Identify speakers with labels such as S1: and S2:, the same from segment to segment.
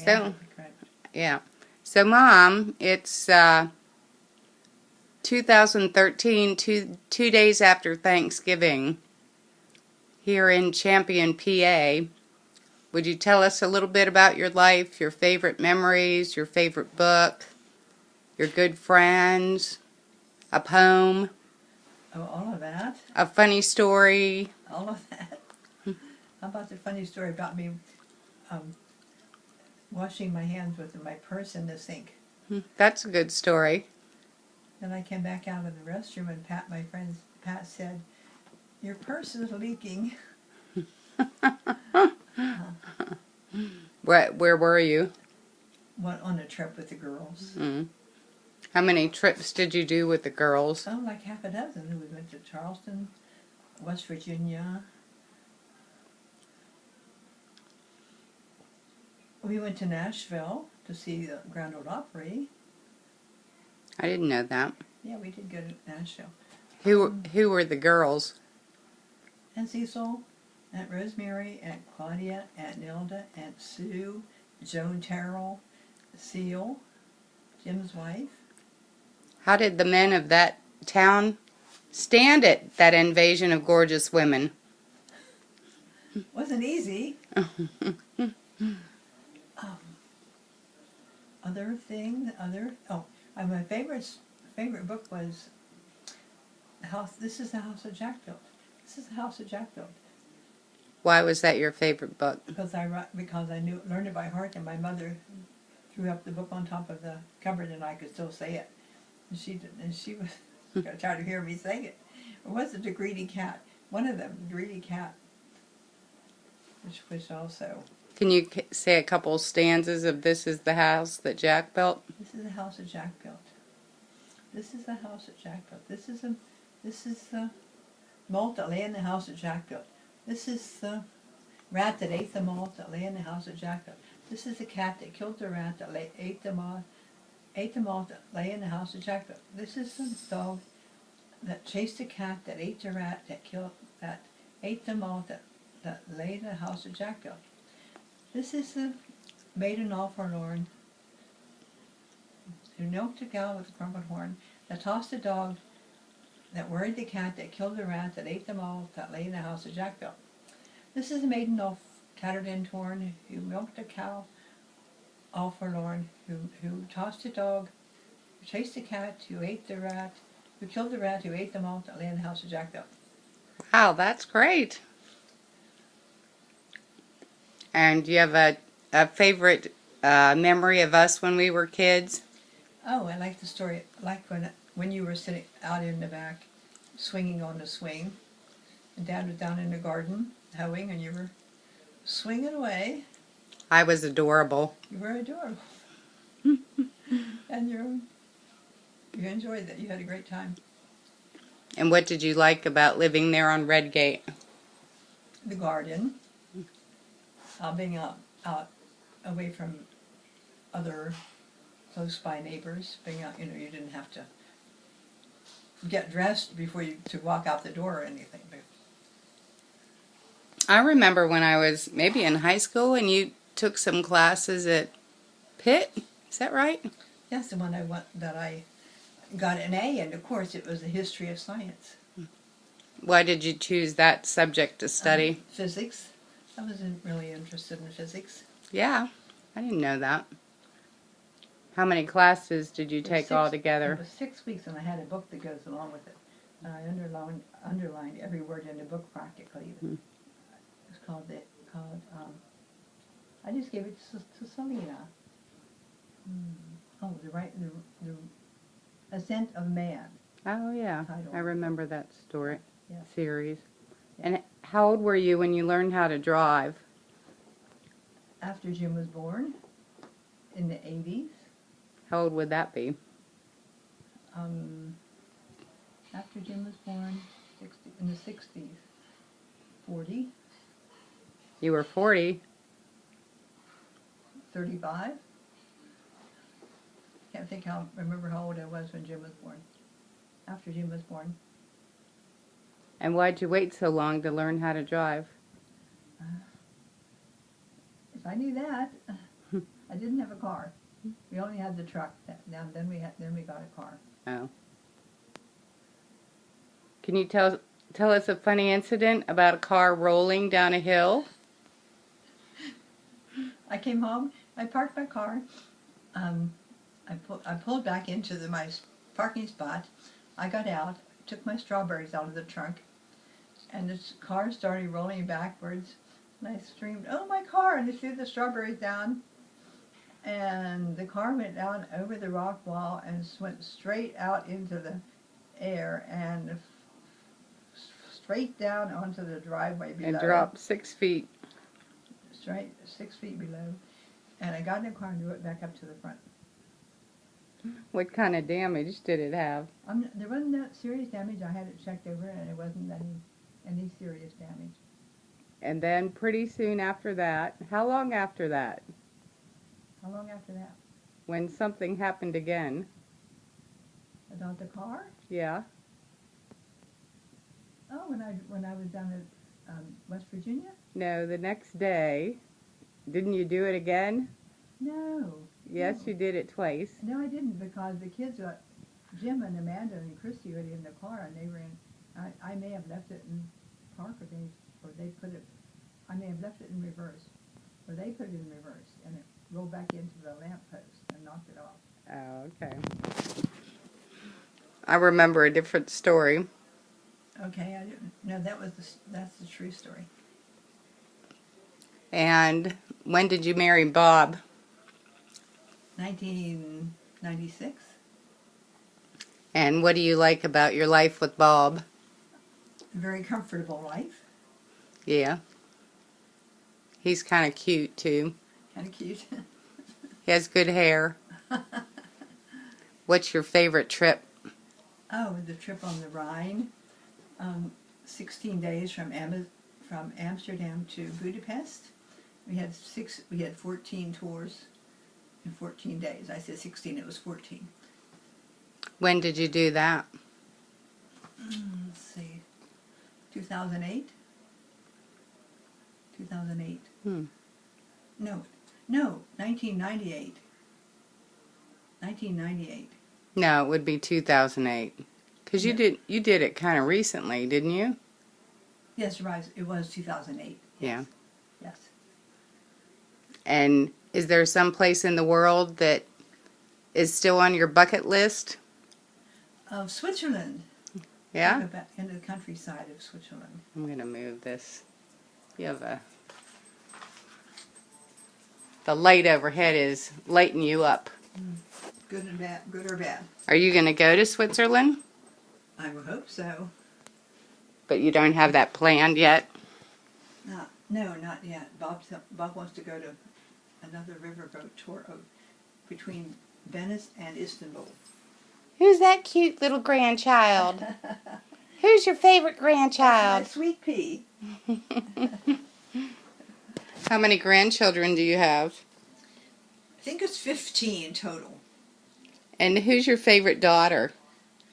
S1: So, yeah. So, Mom, it's 2013, two days after Thanksgiving, here in Champion, PA. Would you tell us a little bit about your life, your favorite memories, your favorite book, your good friends, a poem?
S2: Oh, all of that?
S1: A funny story?
S2: All of that? How about the funny story about me washing my hands with my purse in the sink?
S1: That's a good story.
S2: Then I came back out of the restroom and Pat said, "Your purse is leaking."
S1: Where were you?
S2: Went on a trip with the girls.
S1: How many trips did you do with the girls?
S2: Oh, like half a dozen. We went to Charleston, West Virginia. We went to Nashville to see the Grand Ole Opry.
S1: I didn't know that.
S2: Yeah, we did go to Nashville.
S1: Who were the girls?
S2: Aunt Cecil, Aunt Rosemary, Aunt Claudia, Aunt Nilda, Aunt Sue, Joan Terrell, Seal, Jim's wife.
S1: How did the men of that town stand it, that invasion of gorgeous women?
S2: Wasn't easy. My favorite book was This is the House that Jack Built. This is the House that Jack Built.
S1: Why was that your favorite book?
S2: Because I learned it by heart, and my mother threw up the book on top of the cupboard, and I could still say it. And she was tired of hearing me saying it. Or was it the Greedy Cat? One of them, Greedy Cat, which also.
S1: Can you say a couple stanzas of This is the House that Jack Built?
S2: This is the house that Jack built. This is the house that Jack built. This is the malt that lay in the house that Jack built. This is the rat that ate the malt that lay in the house that Jack built. This is the cat that killed the rat that ate the malt that lay in the house that Jack built. This is the dog that chased the cat that ate the rat that ate the malt that lay in the house that Jack built. This is the maiden all forlorn who milked a cow with a crumpled horn, that tossed the dog, that worried the cat, that killed the rat, that ate them all, that lay in the house that Jack built. This is the maiden all tattered and torn, who milked a cow all forlorn, who tossed the dog, who chased the cat, who ate the rat, who killed the rat, who ate them all, that lay in the house that Jack built.
S1: Wow, that's great. And do you have a favorite memory of us when we were kids?
S2: Oh, I like the story. I like when you were sitting out in the back, swinging on the swing, and Dad was down in the garden hoeing, and you were swinging away.
S1: I was adorable.
S2: You were adorable. And you enjoyed that. You had a great time.
S1: And what did you like about living there on Redgate?
S2: The garden. Being out away from other close by neighbors, being out, you didn't have to get dressed to walk out the door or anything.
S1: I remember when I was maybe in high school and you took some classes at Pitt. Is that right?
S2: Yes, the one that I got an A in. Of course, it was the history of science.
S1: Why did you choose that subject to study?
S2: Physics. I wasn't really interested in physics.
S1: Yeah, I didn't know that. How many classes did you take altogether?
S2: It was 6 weeks, and I had a book that goes along with it. I underlined every word in the book practically. It's called I just gave it to Selena. Oh, the Ascent of Man.
S1: Oh yeah,
S2: title.
S1: I remember that story series.
S2: Yeah.
S1: And how old were you when you learned how to drive?
S2: After Jim was born, in the 80s.
S1: How old would that be?
S2: After Jim was born, in the 60s. 40.
S1: You were 40.
S2: 35. Remember how old I was when Jim was born. After Jim was born.
S1: And why'd you wait so long to learn how to drive?
S2: If I knew that. I didn't have a car. We only had the truck. Then we got a car.
S1: Oh. Can you tell us a funny incident about a car rolling down a hill?
S2: I came home. I parked my car. I pulled back into my parking spot. I got out, took my strawberries out of the trunk, and the car started rolling backwards. And I screamed, "Oh, my car!" And I threw the strawberries down. And the car went down over the rock wall and went straight out into the air and straight down onto the driveway below.
S1: And dropped 6 feet.
S2: Straight 6 feet below. And I got in the car and drove it back up to the front.
S1: What kind of damage did it have?
S2: There wasn't that serious damage. I had it checked over and it wasn't any serious damage.
S1: And then pretty soon after that, how long after that?
S2: How long after that?
S1: When something happened again.
S2: About the car?
S1: Yeah.
S2: Oh, when I was down at West Virginia?
S1: No, the next day. Didn't you do it again?
S2: No.
S1: Yes,
S2: No.
S1: you did it twice.
S2: No, I didn't, because the kids, Jim and Amanda and Christy were in the car, and they were in. I may have left it in park, or they put it. I may have left it in reverse, or they put it in reverse, and it rolled back into the lamppost and knocked it off.
S1: Oh, okay. I remember a different story.
S2: Okay, I didn't. No, that's the true story.
S1: And when did you marry Bob?
S2: 1996.
S1: And what do you like about your life with Bob?
S2: A very comfortable life.
S1: Yeah. He's kind of cute, too.
S2: Kind of cute.
S1: He has good hair. What's your favorite trip?
S2: Oh, the trip on the Rhine. 16 days from Amsterdam to Budapest. We had 14 tours in 14 days. I said 16, it was 14.
S1: When did you do that?
S2: Let's see. 2008? 2008. No, 1998. 1998.
S1: No, it would be 2008. Because you did it kind of recently, didn't you?
S2: Yes, right. It was 2008.
S1: Yeah.
S2: Yes.
S1: And is there some place in the world that is still on your bucket list?
S2: Of Switzerland.
S1: Yeah?
S2: In the countryside of Switzerland.
S1: I'm going to move this. You have the light overhead is lighting you up.
S2: Good and bad. Good or bad.
S1: Are you going to go to Switzerland?
S2: I would hope so.
S1: But you don't have that planned yet?
S2: No, not yet. Bob wants to go to another riverboat tour between Venice and Istanbul.
S1: Who's that cute little grandchild? Who's your favorite grandchild?
S2: That's my sweet pea.
S1: How many grandchildren do you have?
S2: I think it's 15 total.
S1: And who's your favorite daughter?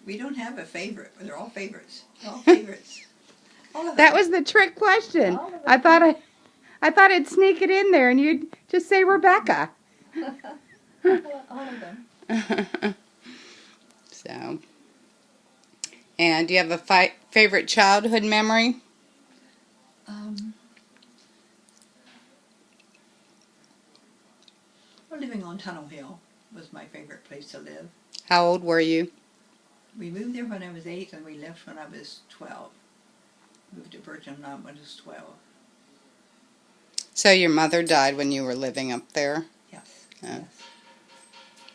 S2: We don't have a favorite. They're all favorites. All favorites. All of them.
S1: That was the trick question. I thought I'd sneak it in there and you'd just say Rebecca.
S2: All of them.
S1: So, and do you have a favorite childhood memory?
S2: Living on Tunnel Hill was my favorite place to live.
S1: How old were you?
S2: We moved there when I was 8 and we left when I was 12. Moved to Bircham when I was 12.
S1: So your mother died when you were living up there?
S2: Yes.
S1: Oh.
S2: Yes.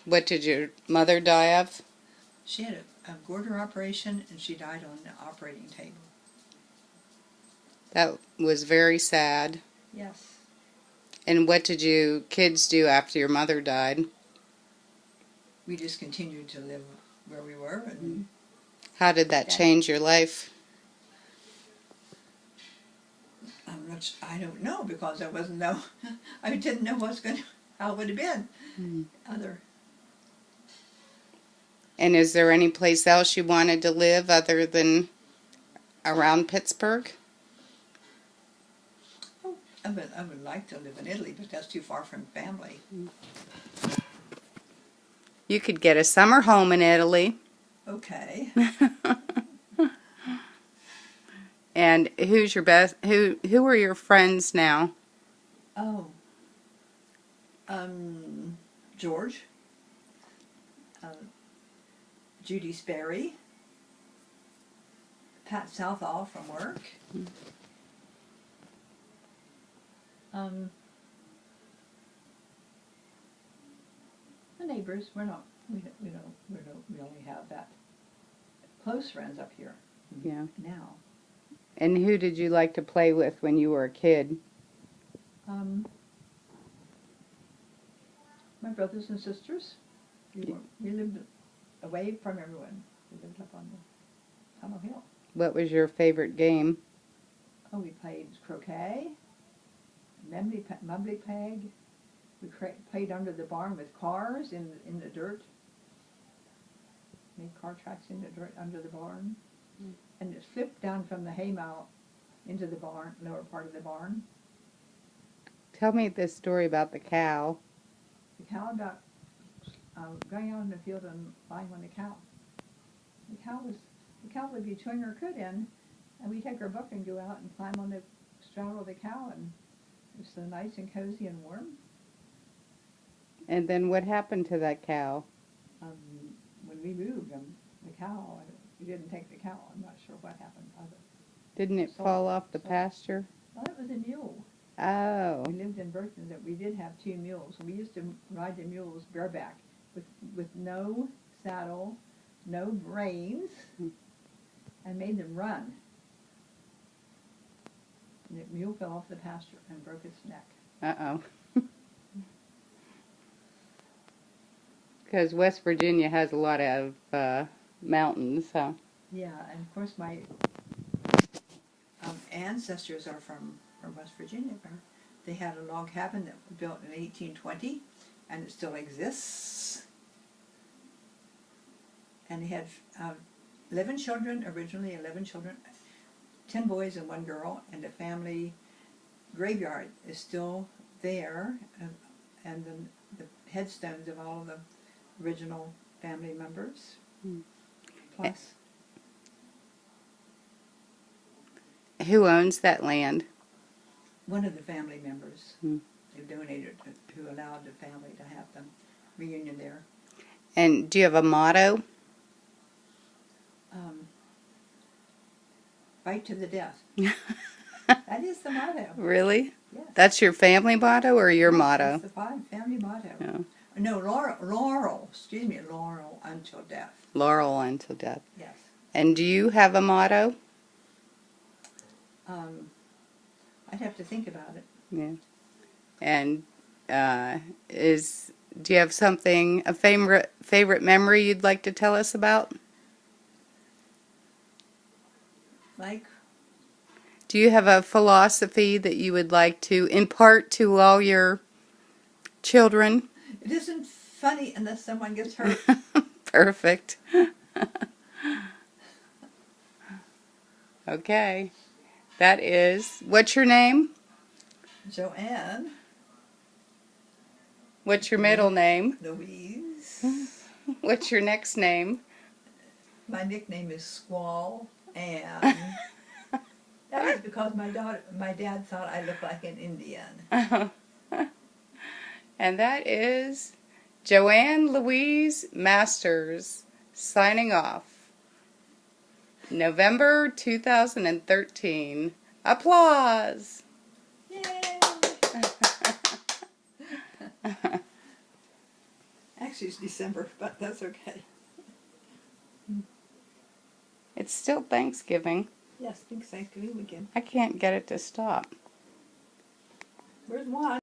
S1: What did your mother die of?
S2: She had a goiter operation and she died on the operating table.
S1: That was very sad.
S2: Yes.
S1: And what did you kids do after your mother died?
S2: We just continued to live where we were. And
S1: How did that change your life?
S2: I don't know, because I didn't know how it would have been.
S1: And is there any place else you wanted to live other than around Pittsburgh?
S2: I would like to live in Italy, but that's too far from family.
S1: You could get a summer home in Italy.
S2: Okay.
S1: And who's your best? Who are your friends now?
S2: Oh. George. Judy Sperry. Pat Southall from work. The neighbors. We only have that close friends up here.
S1: Yeah.
S2: Now.
S1: And who did you like to play with when you were a kid?
S2: My brothers and sisters. We lived away from everyone. We lived up on the Tunnel Hill.
S1: What was your favorite game?
S2: Oh, we played croquet, mumbly peg. We played under the barn with cars in the dirt. Made car tracks in the dirt under the barn. And it flipped down from the haymow into the barn, lower part of the barn.
S1: Tell me this story about the cow.
S2: The cow got going out in the field and lying on the cow. The cow would be chewing her cud in, and we'd take our book and go out and climb on the straddle of the cow, and it was so nice and cozy and warm.
S1: And then what happened to that cow?
S2: When we moved the cow, we didn't take the cow. I'm not sure what happened.
S1: Didn't it fall off the pasture?
S2: Well, it was a mule.
S1: Oh.
S2: We lived in Burton that we did have 2 mules. We used to ride the mules bareback with no saddle, no reins, and made them run. And the mule fell off the pasture and broke its neck.
S1: Uh-oh. Because West Virginia has a lot of mountains, so.
S2: Yeah, and of course my ancestors are from West Virginia. They had a log cabin that was built in 1820, and it still exists. And they had 11 children, originally 11 children, 10 boys and 1 girl, and the family graveyard is still there, and then the headstones of all of the original family members. Plus.
S1: Who owns that land?
S2: One of the family members who donated, who allowed the family to have the reunion there.
S1: And do you have a motto?
S2: Fight to the death. That is the motto.
S1: Really?
S2: Yes.
S1: That's your family motto or your motto?
S2: That's the family motto.
S1: No.
S2: No, laurel until death.
S1: Laurel until death.
S2: Yes.
S1: And do you have a motto?
S2: I'd have to think about it.
S1: Yeah. And do you have something, a favorite memory you'd like to tell us about?
S2: Like?
S1: Do you have a philosophy that you would like to impart to all your children?
S2: It isn't funny unless someone gets hurt.
S1: Perfect. Okay. That is, what's your name?
S2: Joan.
S1: What's your middle name?
S2: Louise.
S1: What's your next name?
S2: My nickname is Squall Ann. That is because my dad thought I looked like an Indian.
S1: And that is Joanne Louise Masters signing off. November 2013. Applause!
S2: Yay! Actually, it's December, but that's okay.
S1: It's still Thanksgiving.
S2: Yes, Thanksgiving weekend.
S1: I can't get it to stop.
S2: Where's one?